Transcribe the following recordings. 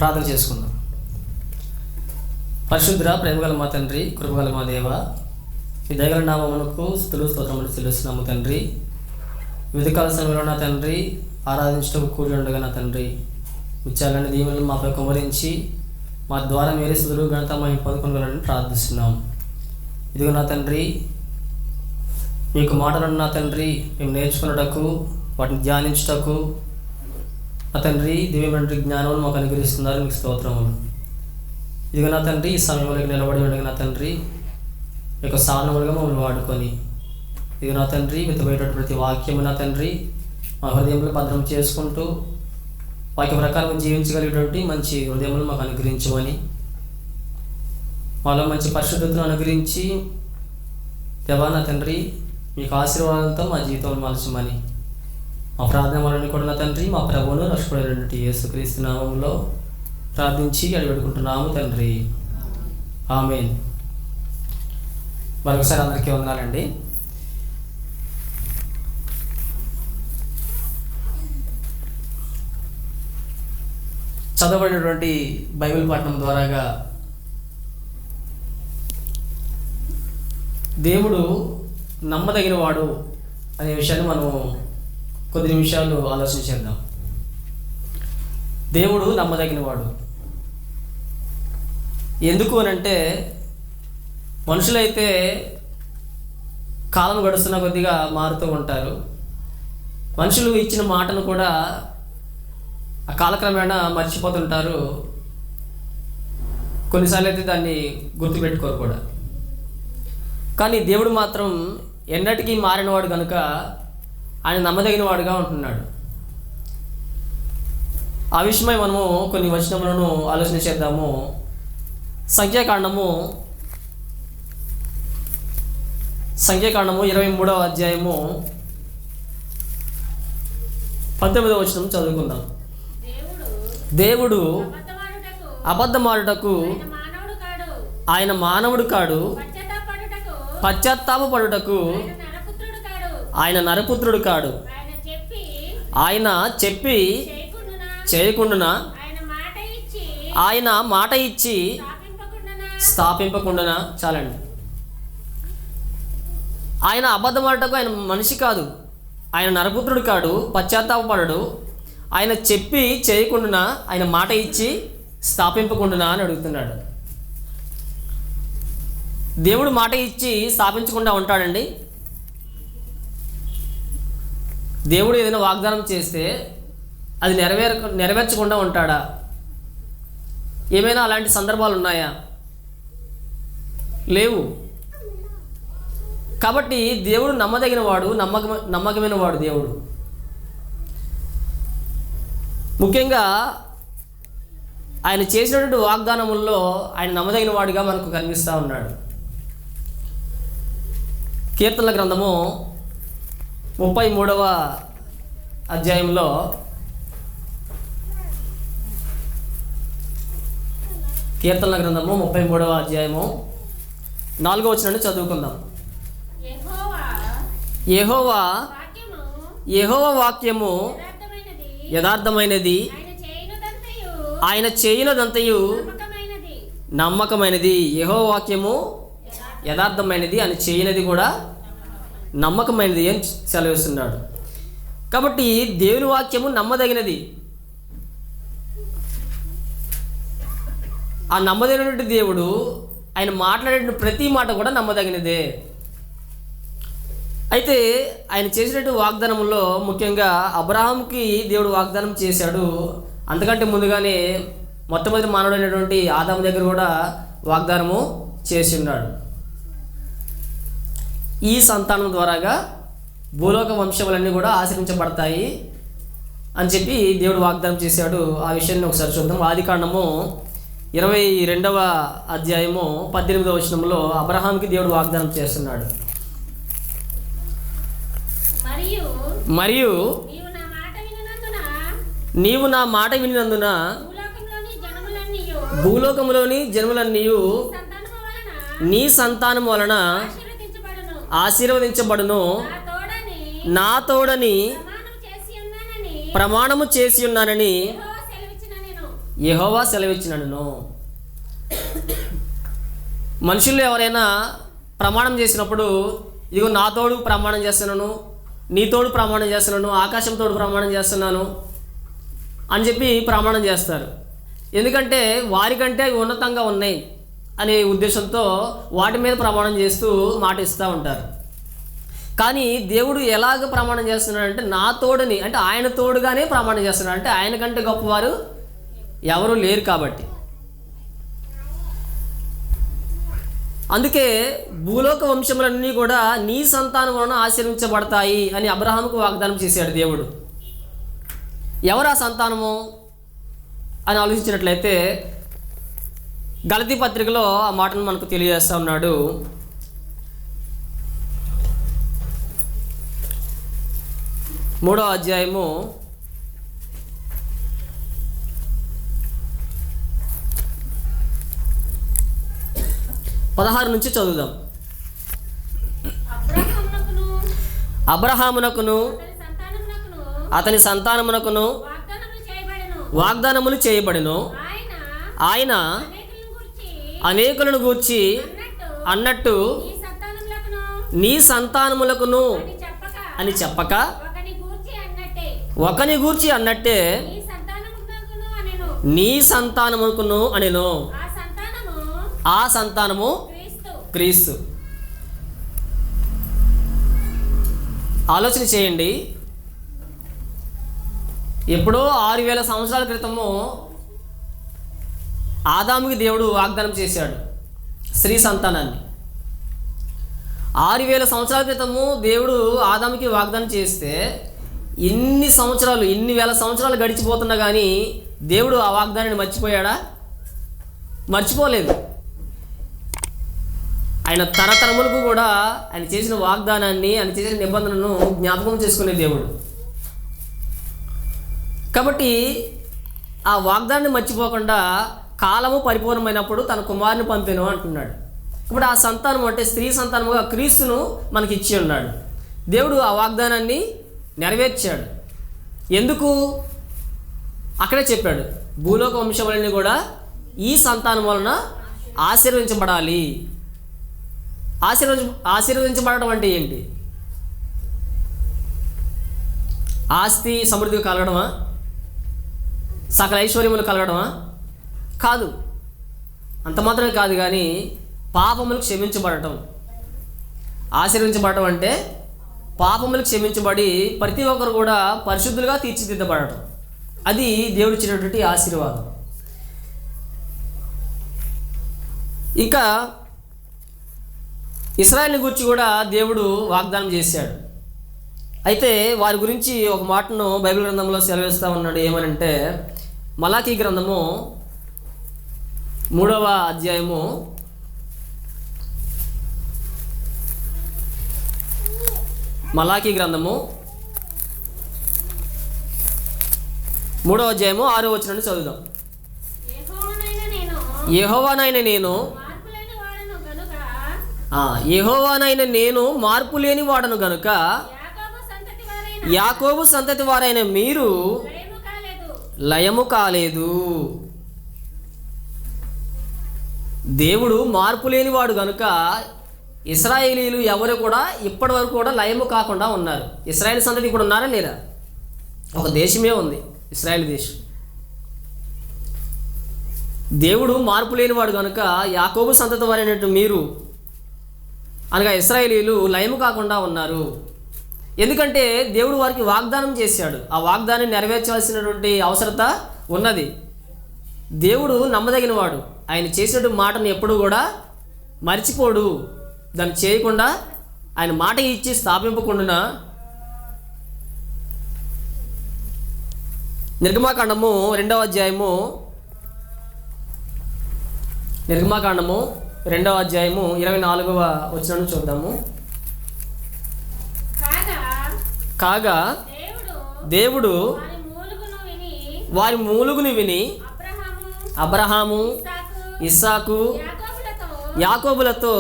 ప్రార్థన చేసుకుందాం. పరిశుద్ధ ప్రేమగల మా తండ్రి, కృపగల మా దేవ, ఈ దయగల నామమునకు స్తుతులు స్తోత్రములు చెల్లిస్తున్నాము తండ్రి. విధికాల సమయంలో నా తండ్రి ఆరాధించటకు కూడి ఉండగా నా తండ్రి ఉచ్చాలని దీవెనలు మాపై కుమరించి మా ద్వారా మీరే స్తుతులు ఘనత మేము పొందుకోగలని ప్రార్థిస్తున్నాం. ఇదిగో నా తండ్రి, మీకు మాటలను నా తండ్రి మేము నేర్చుకున్నటకు, వాటిని ధ్యానించుటకు నా తండ్రి దివ్యమైన జ్ఞానం మాకు అనుగ్రహిస్తున్నారు. మీకు స్తోత్రములు. ఇదిగో నా తండ్రి, ఈ సమయంలో నిలబడి ఉండగా నా తండ్రి మీకు సాధనములుగా మమ్మల్ని వాడుకొని, ఇదిగో నా తండ్రి మితమైనటువంటి ప్రతి వాక్యము నా తండ్రి మా హృదయంలో భద్రం చేసుకుంటూ వాక్య ప్రకారం జీవించగలిగేటువంటి మంచి హృదయములు మాకు అనుగ్రహించమని, మాలో మంచి పరిశుద్ధతను అనుగ్రహించి దేవా నా తండ్రి మీకు ఆశీర్వాదంతో మా జీవితంలో మలచమని మా ప్రార్థన వలన కూడా నా తండ్రి మా ప్రభువును రక్షకుడైనటువంటి యేసుక్రీస్తు నామములో ప్రార్థించి అడిగడుకుంటున్నాము తండ్రి. ఆమేన్. మరొకసారి అందరికీ వందనాలండి. చదవబడినటువంటి బైబిల్ పఠనం ద్వారాగా దేవుడు నమ్మదగిన వాడు అనే విషయాన్ని మనం కొద్ది నిమిషాలు ఆలోచన చేద్దాం. దేవుడు నమ్మదగిన వాడు. ఎందుకు అనంటే, మనుషులైతే కాలం గడుస్తున్న కొద్దిగా మారుతూ ఉంటారు. మనుషులు ఇచ్చిన మాటను కూడా ఆ కాలక్రమేణా మర్చిపోతుంటారు. కొన్నిసార్లు అయితే దాన్ని గుర్తుపెట్టుకోరు కూడా. కానీ దేవుడు మాత్రం ఎన్నటికీ మారినవాడు కనుక ఆయన నమ్మదగిన వాడుగా ఉంటున్నాడు. ఆ విషయమై మనము కొన్ని వచనములను ఆలోచన చేద్దాము. సంఖ్యాకాండము 23వ అధ్యాయము 19వ వచనం చదువుకుందాం. దేవుడు అబద్ధమాడుటకు ఆయన మానవుడు కాడు, పశ్చాత్తాపపడుటకు ఆయన నరపుత్రుడు కాడు. ఆయన చెప్పి చేయకుండునా, ఆయన మాట ఇచ్చి స్థాపింపకుండునా. చాలండి. ఆయన అబద్ధమాడటకు ఆయన మనిషి కాదు, ఆయన నరపుత్రుడు కాడు, పశ్చాత్తాపపడడు. ఆయన చెప్పి చేయకుండునా, ఆయన మాట ఇచ్చి స్థాపింపకుండునా అని అడుగుతున్నాడు. దేవుడు మాట ఇచ్చి స్థాపించకుండా ఉంటాడండి? దేవుడు ఏదైనా వాగ్దానం చేస్తే అది నెరవేర్చకుండా ఉంటాడా? ఏమైనా అలాంటి సందర్భాలు ఉన్నాయా? లేవు. కాబట్టి దేవుడు నమ్మదగిన వాడు, నమ్మకమైన వాడు దేవుడు. ముఖ్యంగా ఆయన చేసినటువంటి వాగ్దానముల్లో ఆయన నమ్మదగిన వాడిగా మనకు కనిపిస్తూ ఉన్నాడు. కీర్తనల గ్రంథము 33వ అధ్యాయంలో కీర్తనల గ్రంథము 33వ అధ్యాయము 4వ వచనాన్ని చదువుకుందాం. యెహోవా వాక్యము యథార్థమైనది, ఆయన చేయునదంతయు నమ్మకమైనది. యెహోవా వాక్యము యథార్థమైనది, ఆయన చేయనది కూడా నమ్మకమైనది అని సెలవిస్తున్నాడు. కాబట్టి దేవుని వాక్యము నమ్మదగినది. ఆ నమ్మదగినటువంటి దేవుడు ఆయన మాట్లాడే ప్రతి మాట కూడా నమ్మదగినదే. అయితే ఆయన చేసినటువంటి వాగ్దానంలో ముఖ్యంగా అబ్రహాంకి దేవుడు వాగ్దానం చేశాడు. అంతకంటే ముందుగానే మొట్టమొదటి మానవుడైనటువంటి ఆదాము దగ్గర కూడా వాగ్దానము చేసి ఉన్నాడు. ఈ సంతానం ద్వారాగా భూలోక వంశములన్నీ కూడా ఆశ్రయించబడతాయి అని చెప్పి దేవుడు వాగ్దానం చేశాడు. ఆ విషయాన్ని ఒకసారి చూద్దాం. ఆదికాండము 22వ అధ్యాయము 18వ వచనంలో అబ్రహాంకి దేవుడు వాగ్దానం చేస్తున్నాడు. మరియు నీవు నా మాట వినినందున భూలోకములోని జనములన్నీ నీ సంతానం వలన ఆశీర్వదించబడును. నా తోడని ప్రమాణము చేసి ఉన్నానని యెహోవా సెలవిచ్చినను. మనుషులు ఎవరైనా ప్రమాణం చేసినప్పుడు ఇదిగో నా తోడు ప్రమాణం చేస్తున్నాను, నీ తోడు ప్రమాణం చేస్తున్నాను, ఆకాశం తోడు ప్రమాణం చేస్తున్నాను అని చెప్పి ప్రమాణం చేస్తారు. ఎందుకంటే వారికంటే అవి ఉన్నతంగా ఉన్నాయి అనే ఉద్దేశంతో వాటి మీద ప్రమాణం చేస్తూ మాట ఇస్తూ ఉంటారు. కానీ దేవుడు ఎలాగ ప్రమాణం చేస్తున్నాడంటే నా తోడుని, అంటే ఆయన తోడుగానే ప్రమాణం చేస్తున్నాడు. అంటే ఆయన కంటే గొప్పవారు ఎవరు లేరు కాబట్టి. అందుకే భూలోక వంశములన్నీ కూడా నీ సంతానం వలన ఆశీర్వించబడతాయి అని అబ్రహాముకు వాగ్దానం చేశాడు దేవుడు. ఎవరు ఆ సంతానము అని ఆలోచించినట్లయితే గలతీ పత్రికలో ఆ మాటను మనకు తెలియజేస్తూ ఉన్నాడు. 3వ అధ్యాయము 16 నుంచి చదువుదాం. అబ్రహామునకును అతని సంతానమునకును వాగ్దానములు చేయబడెను. ఆయన అనేకులను గూర్చి అన్నట్టు నీ సంతానములకును అని చెప్పక ఒకని గూర్చి అన్నట్టే నీ సంతానములకును అనెను. ఆ సంతానము క్రీస్తు. ఆలోచన చేయండి. ఎప్పుడో 6000 సంవత్సరాల క్రితము ఆదాముకి దేవుడు వాగ్దానం చేశాడు స్త్రీ సంతానాన్ని. 6000 సంవత్సరాల క్రితము దేవుడు ఆదాముకి వాగ్దానం చేస్తే ఇన్ని సంవత్సరాలు, ఇన్ని వేల సంవత్సరాలు గడిచిపోతున్నా కానీ దేవుడు ఆ వాగ్దానాన్ని మర్చిపోయాడా? మర్చిపోలేదు. ఆయన తరతరములకు కూడా ఆయన చేసిన వాగ్దానాన్ని, ఆయన చేసిన నిబంధనను జ్ఞాపకం చేసుకునే దేవుడు. కాబట్టి ఆ వాగ్దానాన్ని మర్చిపోకుండా కాలము పరిపూర్ణమైనప్పుడు తన కుమారుని పంపెను అంటున్నాడు. ఇప్పుడు ఆ సంతానం అంటే స్త్రీ సంతానముగా క్రీస్తును మనకి ఇచ్చి ఉన్నాడు. దేవుడు ఆ వాగ్దానాన్ని నెరవేర్చాడు. ఎందుకు? అక్కడే చెప్పాడు, భూలోక వంశములన్నీ కూడా ఈ సంతానం వలన ఆశీర్వదించబడాలి. ఆశీర్వదించబడటం అంటే ఏంటి? ఆస్తి సమృద్ధిగా కలగడమా? సకల ఐశ్వర్యములు కలగడమా? కాదు. అంత మాత్రమే కాదు. కానీ పాపములు క్షమించబడటం. ఆశీర్వించబడటం అంటే పాపములు క్షమించబడి ప్రతి ఒక్కరు కూడా పరిశుద్ధులుగా తీర్చిదిద్దబడటం. అది దేవుడు ఇచ్చినటువంటి ఆశీర్వాదం. ఇంకా ఇశ్రాయేలుని గురించి కూడా దేవుడు వాగ్దానం చేశాడు. అయితే వారి గురించి ఒక మాటను బైబిల్ గ్రంథంలో సెలవిస్తూ ఉన్నాడు. ఏమనంటే మలాకీ గ్రంథము 3వ అధ్యాయము 3వ అధ్యాయము 6వ వచనం నుండి చదువుదాం. యెహోవానైన నేను మార్పు లేని వాడను గనుక యాకోబు సంతతి వారైన మీరు లయము కాలేదు. దేవుడు మార్పు లేనివాడు గనుక ఇశ్రాయేలీలు ఎవరు కూడా ఇప్పటి వరకు కూడా లయము కాకుండా ఉన్నారు. ఇశ్రాయేల్ సంతతి ఇప్పుడు ఉన్నారా లేరా? ఒక దేశమే ఉంది, ఇశ్రాయేల్ దేశం. దేవుడు మార్పు లేనివాడు కనుక యాకోబు సంతతి వారైనట్టు మీరు అనగా ఇశ్రాయేలీలు లయము కాకుండా ఉన్నారు. ఎందుకంటే దేవుడు వారికి వాగ్దానం చేశాడు. ఆ వాగ్దానం నెరవేర్చాల్సినటువంటి అవసరత ఉన్నది. దేవుడు నమ్మదగినవాడు. ఆయన చేసినటువంటి మాటను ఎప్పుడు కూడా మర్చిపోడు. దాన్ని చేయకుండా ఆయన మాట ఇచ్చి స్థాపింపకుండా నిర్గమాకాండము 2వ అధ్యాయము 24వ వచనం చూద్దాము. కాగా దేవుడు వారి మూలుగును విని అబ్రహాము, ఇస్సాకు, యాకోబులతో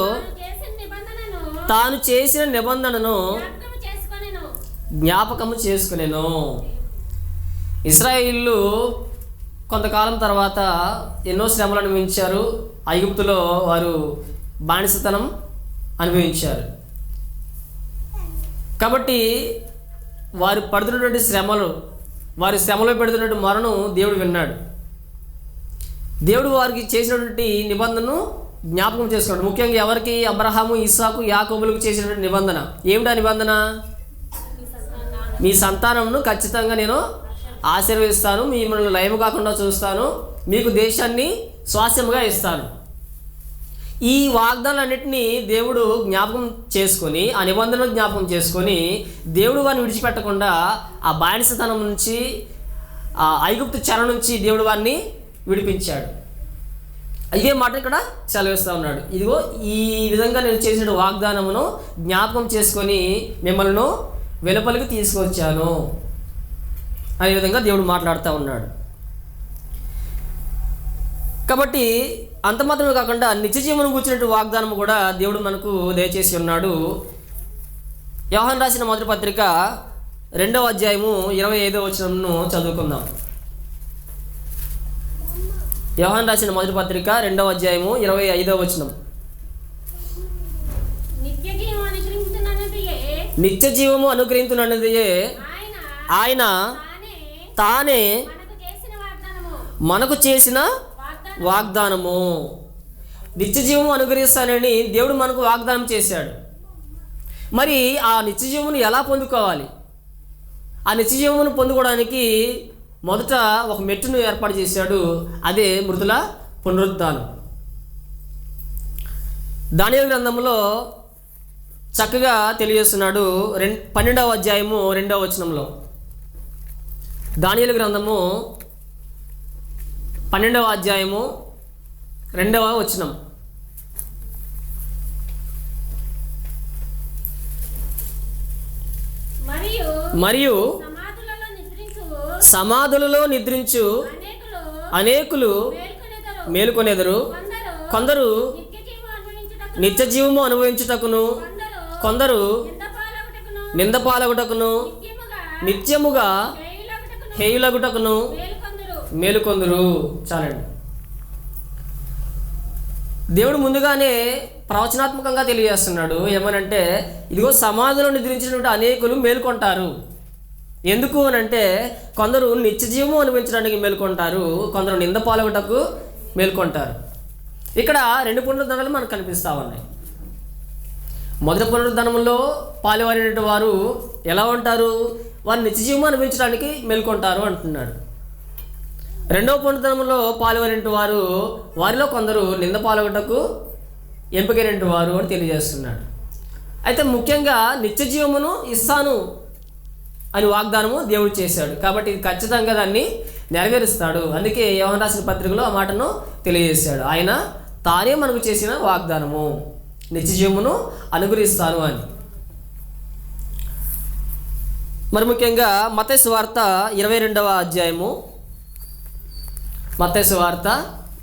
తాను చేసిన నిబంధనను జ్ఞాపకము చేసుకునేను. ఇశ్రాయేలు కొంతకాలం తర్వాత ఎన్నో శ్రమలు అనుభవించారు. ఐగుప్తులో వారు బానిసతనం అనుభవించారు. కాబట్టి వారు పడుతున్నటువంటి వారి శ్రమలో పెడుతున్నటువంటి మొరను దేవుడు విన్నాడు. దేవుడు వారికి చేసినటువంటి నిబంధనను జ్ఞాపకం చేసుకున్నాడు. ముఖ్యంగా ఎవరికి? అబ్రహాము, ఇస్సాకు, యాకోబులకు చేసినటువంటి నిబంధన. ఏమిటా నిబంధన? మీ సంతానంను ఖచ్చితంగా నేను ఆశీర్వదిస్తాను, మిమ్మల్ని లయము కాకుండా చూస్తాను, మీకు దేశాన్ని స్వాస్థ్యముగా ఇస్తాను. ఈ వాగ్దానాలన్నింటినీ దేవుడు జ్ఞాపకం చేసుకొని, ఆ నిబంధనలు జ్ఞాపకం చేసుకొని దేవుడు వారిని విడిచిపెట్టకుండా ఆ బానిసతనం నుంచి, ఆ ఐగుప్తు చెర నుంచి దేవుడు వారిని విడిపించాడు. ఇదే మాట ఇక్కడ సెలవిస్తూ ఉన్నాడు. ఇదిగో ఈ విధంగా నేను చేసిన వాగ్దానమును జ్ఞాపకం చేసుకొని మిమ్మల్ని వెలుపలికి తీసుకొచ్చాను అనే విధంగా దేవుడు మాట్లాడుతూ ఉన్నాడు. కాబట్టి అంత మాత్రమే కాకుండా నిత్య జీవనం కూర్చున్నట్టు వాగ్దానం కూడా దేవుడు మనకు దయచేసి ఉన్నాడు. యోహాను రాసిన మొదటి పత్రిక 2వ అధ్యాయము 25వ వచనంను చదువుకుందాం. యోహాను రాసిన మొదటి పత్రిక 2వ అధ్యాయము 25వ వచనం. నిత్య జీవము అనుగ్రహించునన్నదియే ఆయన తానే మనకు చేసిన వాగ్దానము. నిత్య జీవము అనుగ్రహిస్తానని దేవుడు మనకు వాగ్దానం చేశాడు. మరి ఆ నిత్య జీవమును ఎలా పొందుకోవాలి? ఆ నిత్య జీవమును పొందుకోవడానికి మొదట ఒక మెట్టును ఏర్పాటు చేశాడు. అదే మృతుల పునరుద్ధానం. దానియేలు గ్రంథంలో చక్కగా తెలియజేస్తున్నాడు. 12వ అధ్యాయము 2వ వచనంలో. దానియేలు గ్రంథము 12వ అధ్యాయము 2వ వచనం. మరియు సమాధులలో నిద్రించు అనేకులు మేలుకొనెదరు, కొందరు నిత్య జీవము అనుభవించుటకును, కొందరు నిందపాలగుటకును, నిత్యముగా హేయులగుటకును మేలుకొందురు. చాలండి. దేవుడు ముందుగానే ప్రవచనాత్మకంగా తెలియజేస్తున్నాడు. ఏమనంటే, ఇదిగో సమాధిలో నిద్రించినటువంటి అనేకులు మేలుకొంటారు. ఎందుకు అని అంటే, కొందరు నిత్య జీవము అనుభవించడానికి మేలుకొంటారు, కొందరు నింద పాలగుటకు మేలుకొంటారు. ఇక్కడ 2 పునరుద్ధరణలు మనకు కనిపిస్తూ ఉన్నాయి. మొదటి పునరుద్ధరణంలో పాలువారినటువంటి వారు ఎలా ఉంటారు? వారు నిత్య జీవము అనుభవించడానికి మేలుకొంటారు అంటున్నాడు. 2వ పునరుద్ధరణంలో పాలువారినటువంటి వారు వారిలో కొందరు నింద పాలగుటకు ఎంపికైనటువంటి వారు అని తెలియజేస్తున్నాడు. అయితే ముఖ్యంగా నిత్య జీవమును ఇస్తాను అని వాగ్దానము దేవుడు చేశాడు. కాబట్టి ఇది ఖచ్చితంగా దాన్ని నెరవేరుస్తాడు. అందుకే యోహాను రాసిన పత్రికలో ఆ మాటను తెలియజేశాడు. ఆయన తానే మనకు చేసిన వాగ్దానము, నిత్య జీవమును అనుగ్రహిస్తాను అని. మరి ముఖ్యంగా మత్తయి సువార్త 22వ అధ్యాయము, మత్తయి సువార్త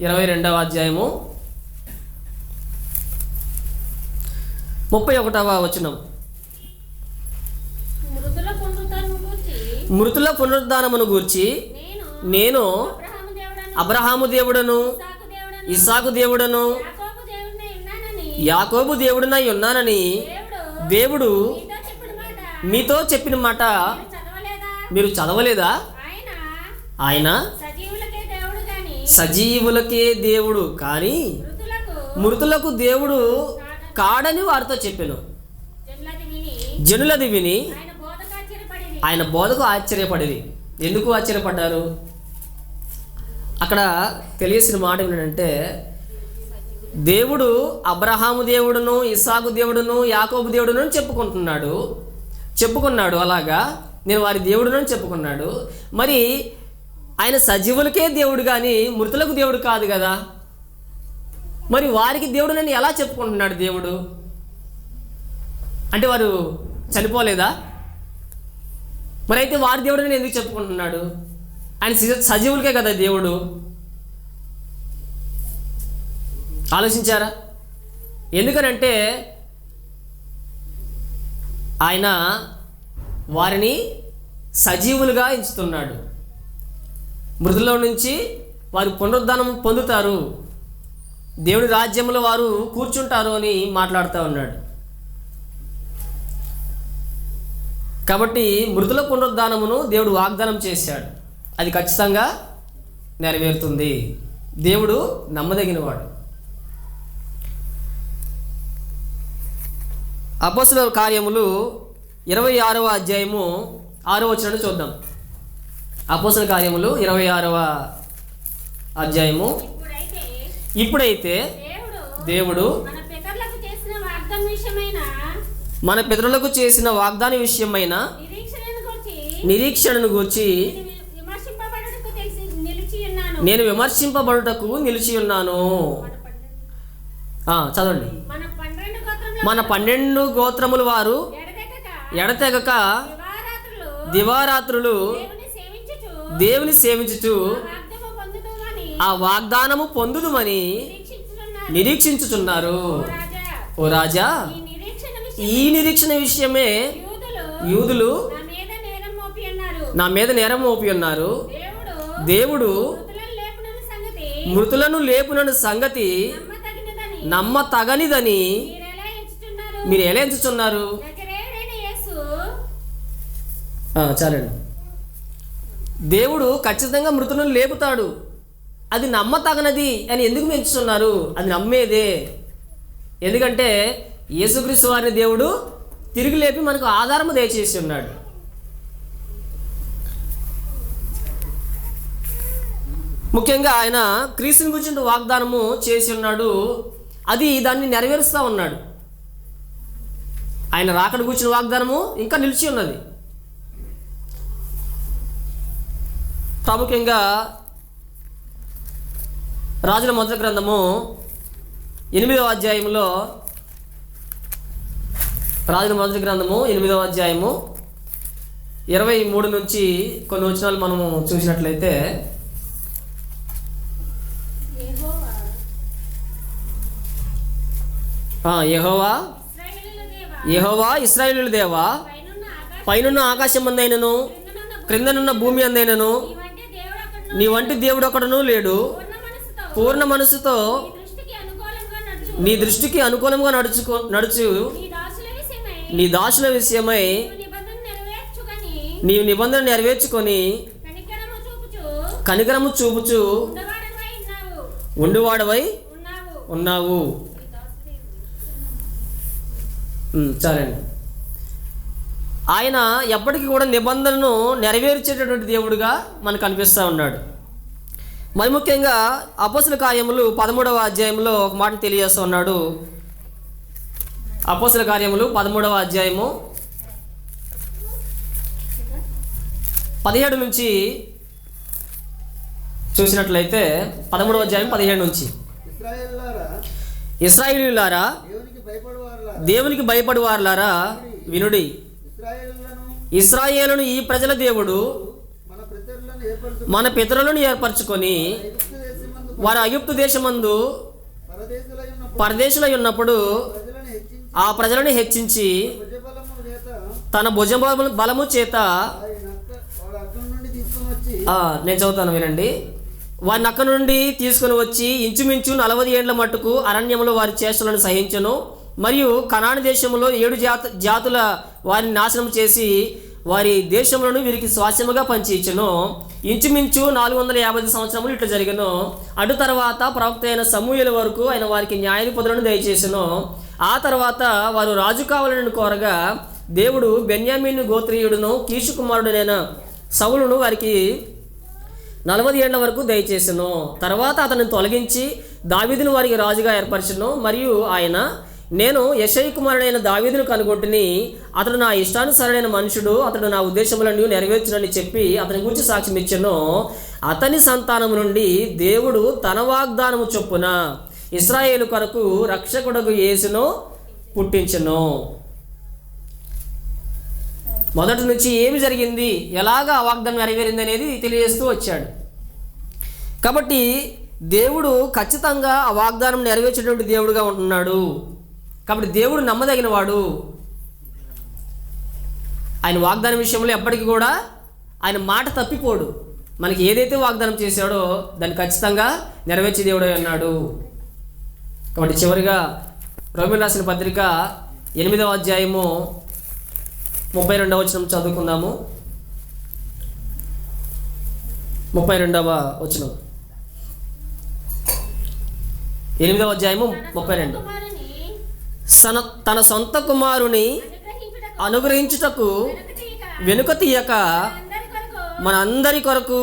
22వ అధ్యాయము 31వ వచనం. మృతుల పునరుద్ధానమును గూర్చి నేను అబ్రహాము దేవుడను, ఇస్సాకు దేవుడను, యాకోబు దేవుడునై ఉన్నానని దేవుడు మీతో చెప్పిన మాట మీరు చదవలేదా? ఆయన సజీవులకే దేవుడు కానీ మృతులకు దేవుడు కాడని వారితో చెప్పాను. జనులది విని ఆయన బోధకు ఆశ్చర్యపడేది. ఎందుకు ఆశ్చర్యపడ్డారు? అక్కడ తెలియసిన మాట ఏంటంటే, దేవుడు అబ్రహాము దేవుడును, ఇస్సాకు దేవుడును, యాకోబు దేవుడును చెప్పుకున్నాడు. అలాగా నేను వారి దేవుడును చెప్పుకున్నాడు. మరి ఆయన సజీవులకే దేవుడు కానీ మృతులకు దేవుడు కాదు కదా. మరి వారికి దేవుడునని ఎలా చెప్పుకుంటున్నాడు దేవుడు? అంటే వారు చనిపోలేదా? మరి అయితే వారి దేవుడిని ఎందుకు చెప్పుకుంటున్నాడు? ఆయన సజీవులకే కదా దేవుడు. ఆలోచించారా? ఎందుకనంటే ఆయన వారిని సజీవులుగా ఎంచుతున్నాడు. మృతుల్లో నుంచి వారు పునరుద్ధానం పొందుతారు, దేవుడి రాజ్యంలో వారు కూర్చుంటారు అని మాట్లాడుతూ ఉన్నాడు. కాబట్టి మృతుల పునరుద్ధానమును దేవుడు వాగ్దానం చేశాడు, అది ఖచ్చితంగా నెరవేరుతుంది. దేవుడు నమ్మదగినవాడు. అపోస్తలుల కార్యములు 26వ అధ్యాయము 6వ వచనాన్ని చూద్దాం. అపోస్తలుల కార్యములు 26వ అధ్యాయము. ఇప్పుడైతే దేవుడు మన పితరులకు చేసిన వాగ్దాన విషయమైన నిరీక్షణను గూర్చి నేను విమర్శింపబడుటకు నిలిచి ఉన్నాను. చదవండి. మన 12 గోత్రముల వారు ఎడతెగక దివారాత్రులు దేవుని సేవించుచు ఆ వాగ్దానము పొందుదుమని నిరీక్షించుచున్నారు. ఓ రాజా, ఈ నిరీక్షణ విషయమే యూదులు నా మీద నేరం మోపి ఉన్నారు. దేవుడు మృతులను లేపునను సంగతి నమ్మతగనిదని మీరు ఎలా ఎంచుచున్నారు? చాలండి. దేవుడు ఖచ్చితంగా మృతులను లేపుతాడు, అది నమ్మతగనది అని ఎందుకు ఎంచుతున్నారు? అది నమ్మేదే. ఎందుకంటే యేసుక్రీస్తు వారిని దేవుడు తిరిగి లేపి మనకు ఆధారము దయచేసి ఉన్నాడు. ముఖ్యంగా ఆయన క్రీస్తుని గురించి వాగ్దానము చేసి ఉన్నాడు, అది దాన్ని నెరవేరుస్తూ ఉన్నాడు. ఆయన రాకడ గురించిన వాగ్దానము ఇంకా నిలిచి ఉన్నది. ప్రాముఖ్యంగా రాజుల మొదటి గ్రంథము 8వ అధ్యాయంలో, రాజుల మొదటి గ్రంథము 8వ అధ్యాయము 23 నుంచి కొన్ని వచనాలు మనము చూసినట్లయితే, యెహోవా ఇశ్రాయేలుల దేవా, పైనున్న ఆకాశం అందైనను క్రిందనున్న భూమి అందైనను నీ వంటి దేవుడు ఒకడును లేడు. పూర్ణ మనసుతో నీ దృష్టికి అనుకూలంగా నడుచు నీ దాసుల విషయమై నీవు నిబంధన నెరవేర్చుకొని కనికరము చూపుచు ఉండువాడవై ఉన్నావు. చాలండి. ఆయన ఎప్పటికీ కూడా నిబంధనను నెరవేర్చేటటువంటి దేవుడుగా మనకు కనిపిస్తూ ఉన్నాడు. మరి ముఖ్యంగా అపోస్తలుల కార్యములు 13వ అధ్యాయంలో ఒక మాట తెలియజేస్తూ ఉన్నాడు. అపోస్తలుల కార్యములు 13వ అధ్యాయము 17 నుంచి చూసినట్లయితే, 13వ అధ్యాయం 17 నుంచి, ఇశ్రాయేలీయులారా, దేవునికి భయపడువారులారా వినుడి. ఇశ్రాయేలును ఈ ప్రజల దేవుడు మన పితరులను ఏర్పరచుకొని వారు ఐగుప్తు దేశమందు పరదేశులై ఉన్నప్పుడు ఆ ప్రజలను హెచ్చించి తన భుజ బలము చేత, నేను చదువుతాను వినండి, వారిని అక్కడి నుండి తీసుకుని వచ్చి ఇంచుమించు 40 ఏండ్ల మట్టుకు అరణ్యంలో వారి చేష్టలను సహించను. మరియు కనాను దేశంలో 7 జాతుల వారిని నాశనం చేసి వారి దేశంలోను వీరికి స్వాస్యముగా పంచిచ్చెను. ఇంచుమించు 450 సంవత్సరములు ఇట్లా జరిగను. అటు తర్వాత ప్రవక్త అయిన సమూయేలు వరకు ఆయన వారికి న్యాయాధిపతులను దయచేసెను. ఆ తర్వాత వారు రాజు కావాలని కోరగా దేవుడు బెన్యామీను గోత్రీయుడును కీషు కుమారుడునైన సౌలును వారికి 40 ఏండ్ల వరకు దయచేసెను. తర్వాత అతన్ని తొలగించి దావీదును వారికి రాజుగా ఏర్పరచెను. మరియు ఆయన, నేను యెషయి కుమారుడైన దావీదును కనుగొంటిని, అతడు నా ఇష్టానుసారుడైన మనుషుడు, అతడు నా ఉద్దేశములను నెరవేర్చునని చెప్పి అతని గురించి సాక్ష్యం ఇచ్చెను. అతని సంతానము నుండి దేవుడు తన వాగ్దానము చొప్పున ఇశ్రాయేలు కొరకు రక్షకుడగు యేసును పుట్టించెను. మొదటి నుంచి ఏమి జరిగింది, ఎలాగా ఆ వాగ్దానం నెరవేరింది అనేది తెలియజేస్తూ వచ్చాడు. కాబట్టి దేవుడు ఖచ్చితంగా ఆ వాగ్దానం నెరవేర్చేటువంటి దేవుడుగా ఉంటున్నాడు. కాబట్టి దేవుడు నమ్మదగిన వాడు. ఆయన వాగ్దానం విషయంలో ఎప్పటికీ కూడా ఆయన మాట తప్పిపోడు. మనకి ఏదైతే వాగ్దానం చేశాడో దాన్ని ఖచ్చితంగా నెరవేర్చే దేవుడే అన్నాడు. కాబట్టి చివరిగా రోమీయులకు రాసిన పత్రిక 8వ అధ్యాయము 32వ వచనం చదువుకుందాము. 32వ వచనం, 8వ అధ్యాయము 32. తన సొంత కుమారుని అనుగ్రహించుటకు వెనుక తీయక మన అందరి కొరకు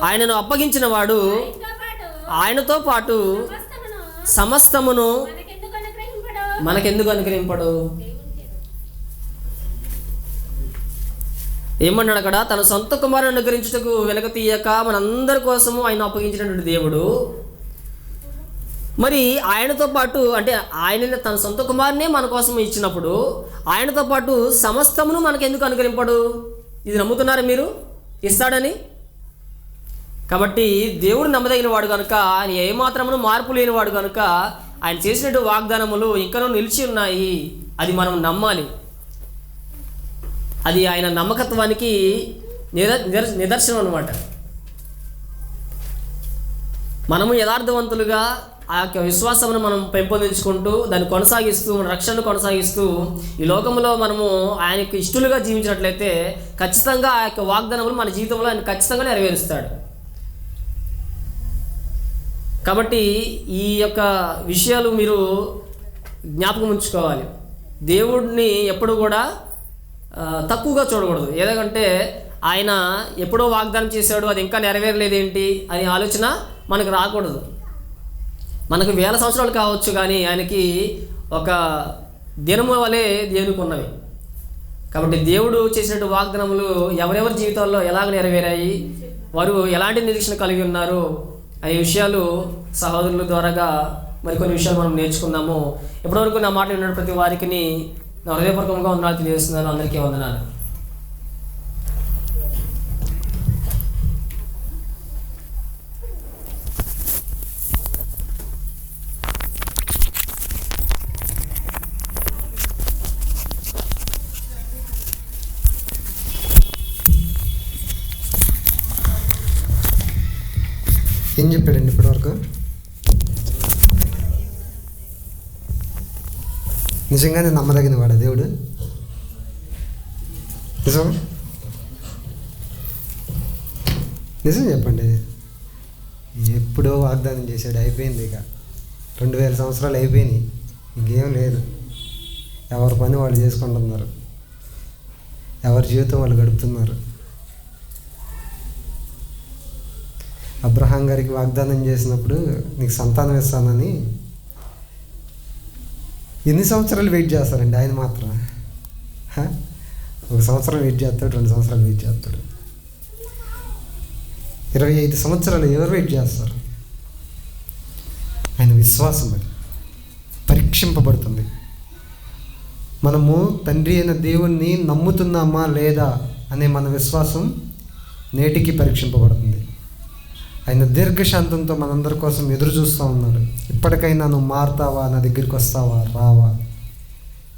ఆయనను అప్పగించిన వాడు ఆయనతో పాటు సమస్తమును మనకెందుకు అనుగ్రహింపడు? ఏమన్నాడు అక్కడ? తన సొంత కుమారుని అనుగ్రహించుటకు వెనుక తీయక మనందరి కోసము ఆయన అప్పగించినటువంటి దేవుడు మరి ఆయనతో పాటు, అంటే ఆయన తన సొంత కుమారునే మన కోసం ఇచ్చినప్పుడు ఆయనతో పాటు సమస్తమును మనకెందుకు అనుగ్రహింపడు? ఇది నమ్ముతున్నారా మీరు ఇస్తాడని? కాబట్టి దేవుడు నమ్మదగిన వాడు కనుక, ఆయన ఏమాత్రమును మార్పు లేనివాడు కనుక ఆయన చేసినట్టు వాగ్దానములు ఇంకనూ నిలిచి ఉన్నాయి. అది మనం నమ్మాలి. అది ఆయన నమ్మకత్వానికి నిదర్శనం అన్నమాట. మనము యథార్థవంతులుగా ఆ యొక్క విశ్వాసమును మనం పెంపొందించుకుంటూ దాన్ని కొనసాగిస్తూ మన రక్షణను కొనసాగిస్తూ ఈ లోకంలో మనము ఆయనకు ఇష్టలుగా జీవించినట్లయితే ఖచ్చితంగా ఆ యొక్క వాగ్దానములు మన జీవితంలో ఆయన ఖచ్చితంగా నెరవేరుస్తాడు. కాబట్టి ఈ యొక్క విషయాలు మీరు జ్ఞాపకం ఉంచుకోవాలి. దేవుడిని ఎప్పుడు కూడా తక్కువగా చూడకూడదు. ఏదంటే ఆయన ఎప్పుడో వాగ్దానం చేశాడు, అది ఇంకా నెరవేరలేదేంటి అనే ఆలోచన మనకు రాకూడదు. మనకు 1000 సంవత్సరాలు కావచ్చు, కానీ ఆయనకి ఒక దినము వలె దేవునికి ఉన్నవి. కాబట్టి దేవుడు చేసినట్టు వాగ్దానములు ఎవరెవరి జీవితాల్లో ఎలాగ నెరవేరాయి, వారు ఎలాంటి నిరీక్షణ కలిగి ఉన్నారు అనే విషయాలు సహోదరుల ద్వారాగా మరికొన్ని విషయాలు మనం నేర్చుకుందాము. ఇప్పటివరకు నా మాట విన్న ప్రతి వారికి నా హృదయపూర్వకంగా వందనాలు తెలియజేస్తున్నాను. అందరికీ వందనాలు. ఏం చెప్పాడండి ఇప్పటివరకు? నిజంగానే నమ్మదగిన వాడా దేవుడు? నిజం చెప్పండి. ఎప్పుడో వాగ్దానం చేశాడు, అయిపోయింది. ఇక 2000 సంవత్సరాలు అయిపోయినాయి, ఇంకేం లేదు. ఎవరి పని వాళ్ళు చేసుకుంటున్నారు, ఎవరి జీవితం వాళ్ళు గడుపుతున్నారు. అబ్రహాం గారికి వాగ్దానం చేసినప్పుడు నీకు సంతానం ఇస్తానని ఎన్ని సంవత్సరాలు వెయిట్ చేస్తారండి? ఆయన మాత్రం 1 సంవత్సరం వెయిట్ చేస్తాడు, 2 సంవత్సరాలు వెయిట్ చేస్తాడు. 25 సంవత్సరాలు ఎవరు వెయిట్ చేస్తారు? ఆయన విశ్వాసం అది పరీక్షింపబడుతుంది. మనము తండ్రి అయిన దేవుణ్ణి నమ్ముతున్నామా లేదా అనే మన విశ్వాసం నేటికి పరీక్షింపబడుతుంది. ఆయన దీర్ఘశాంతంతో మనందరి కోసం ఎదురు చూస్తూ ఉన్నాడు. ఇప్పటికైనా నువ్వు మారుతావా, నా దగ్గరికి వస్తావా, రావా,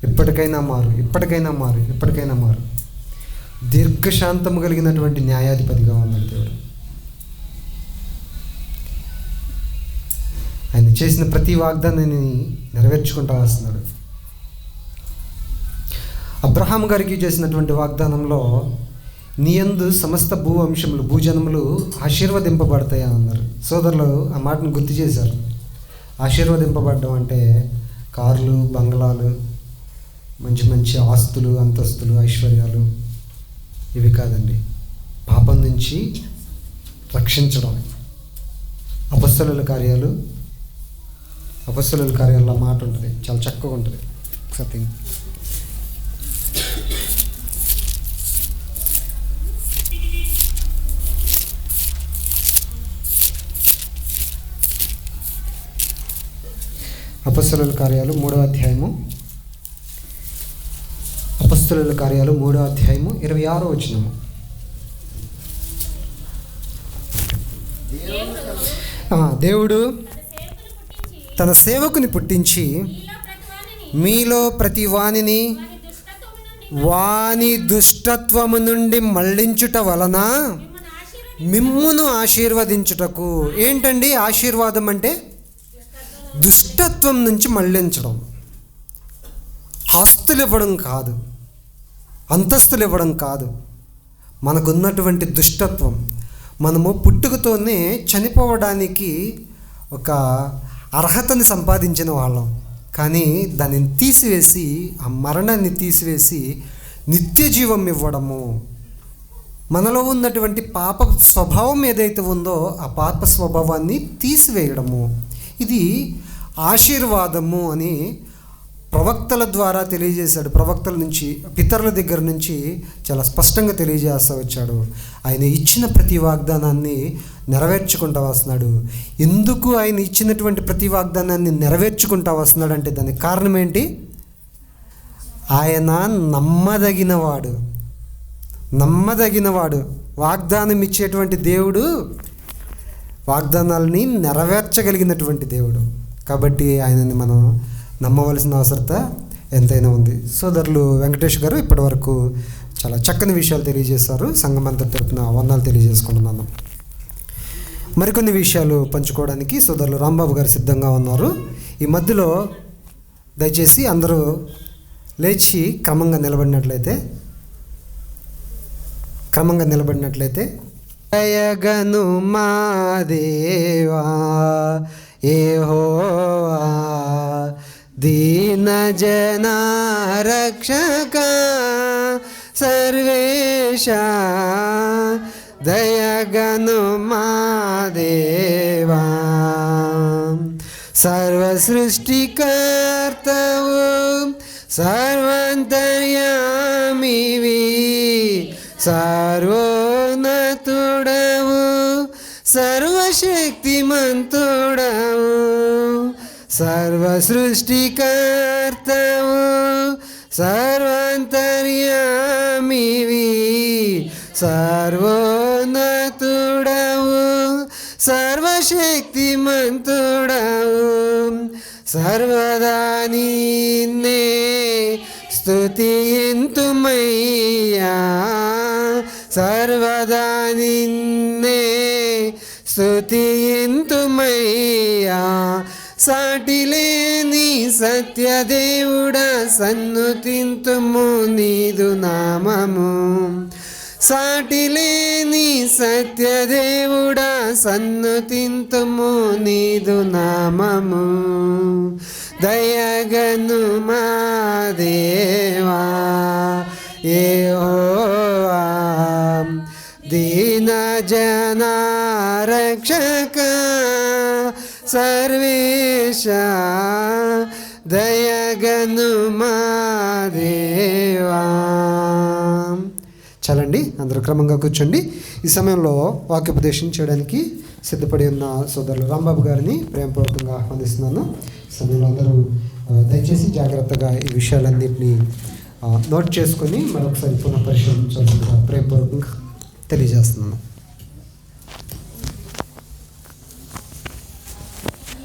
ఇప్పటికైనా మారు, ఇప్పటికైనా మారు, ఇప్పటికైనా మారు. దీర్ఘశాంతము కలిగినటువంటి న్యాయాధిపతిగా ఉన్నాడు దేవుడు. ఆయన చేసిన ప్రతి వాగ్దానాన్ని నెరవేర్చుకుంటూ వస్తున్నాడు. అబ్రహాం గారికి చేసినటువంటి వాగ్దానంలో నీయందు సమస్త భూవంశములు, భూజనములు ఆశీర్వదింపబడతాయి అన్నారు. సోదరులు ఆ మాటను గుర్తు చేశారు. ఆశీర్వదింపబడడం అంటే కార్లు, బంగ్లాలు, మంచి మంచి ఆస్తులు, అంతస్తులు, ఐశ్వర్యాలు ఇవి కాదండి. పాపం నుంచి రక్షించడం. అపొస్తలుల కార్యాల్లో మాట ఉంటుంది, చాలా చక్కగా ఉంటుంది. సత్యం. అపొస్తలుల కార్యాలు 3వ అధ్యాయము 26వ వచనము. దేవుడు తన సేవకుని పుట్టించి మీలో ప్రతి వానిని వాని దుష్టత్వము నుండి మళ్ళించుట వలన మిమ్మును ఆశీర్వదించుటకు. ఏంటండి ఆశీర్వాదం అంటే? దుష్టత్వం నుంచి మళ్ళించడం. ఆస్తులు ఇవ్వడం కాదు, అంతస్తులు ఇవ్వడం కాదు. మనకున్నటువంటి దుష్టత్వం, మనము పుట్టుకతోనే చనిపోవడానికి ఒక అర్హతని సంపాదించిన వాళ్ళం, కానీ దానిని తీసివేసి, ఆ మరణాన్ని తీసివేసి నిత్య జీవం ఇవ్వడము. మనలో ఉన్నటువంటి పాప స్వభావం ఏదైతే ఉందో ఆ పాప స్వభావాన్ని తీసివేయడము, ఇది ఆశీర్వాదము అని ప్రవక్తల ద్వారా తెలియజేశాడు. ప్రవక్తల నుంచి, పితరుల దగ్గర నుంచి చాలా స్పష్టంగా తెలియజేస్తూ వచ్చాడు. ఆయన ఇచ్చిన ప్రతి వాగ్దానాన్ని నెరవేర్చుకుంటూ వస్తున్నాడు. ఎందుకు ఆయన ఇచ్చినటువంటి ప్రతి వాగ్దానాన్ని నెరవేర్చుకుంటూ వస్తున్నాడు అంటే దానికి కారణం ఏంటి? ఆయన నమ్మదగినవాడు. వాగ్దానం ఇచ్చేటువంటి దేవుడు, వాగ్దానాలని నెరవేర్చగలిగినటువంటి దేవుడు. కాబట్టి ఆయనని మనం నమ్మవలసిన అవసరత ఎంతైనా ఉంది. సోదరులు వెంకటేష్ గారు ఇప్పటివరకు చాలా చక్కని విషయాలు తెలియజేశారు. సంఘం అంతా తరపున వందనాలు తెలియజేసుకుంటున్నాను. మరికొన్ని విషయాలు పంచుకోవడానికి సోదరులు రాంబాబు గారు సిద్ధంగా ఉన్నారు. ఈ మధ్యలో దయచేసి అందరూ లేచి క్రమంగా నిలబడినట్లయితే దయగను మా దేవా యెహోవా దీన జనా రక్షక సర్వేశ దయగను మా దేవా సర్వ సృష్టికర్తవు సర్వాంతర్యామివి సర్వోన్నతుడవు సర్వశక్తిమంతుడవు సర్వ సృష్టికర్తవు సర్వాంతర్యామివి సర్వోన్నతుడవు సర్వశక్తిమంతుడవు సర్వదా నిన్నే స్తుతింతుమయ్యా సర్వదా నిన్నే స్తుతింతుమయ్యా సాటిలేని సత్యదేవుడా సన్నుతింతుము నీదు నామము సాటిలేని సత్యదేవుడా సన్నుతింతుము నీదు నామము దయగను మా దేవా యెహోవా దీన జనా రక్షక సర్వేశ దయగను మా దేవా. చాలండి, అందరూ క్రమంగా కూర్చోండి. ఈ సమయంలో వాక్యోపదేశం చేయడానికి సిద్ధపడి ఉన్న సోదరులు రాంబాబు గారిని ప్రేమపూర్వకంగా ఆహ్వానిస్తున్నాను. ఈ సమయంలో అందరూ దయచేసి జాగ్రత్తగా ఈ విషయాలన్నింటినీ నోట్ చేసుకొని మరొకసారి పునః పరిశీలించాల్సిందిగా ప్రేమపూర్వకంగా తెలియజేస్తున్నాను.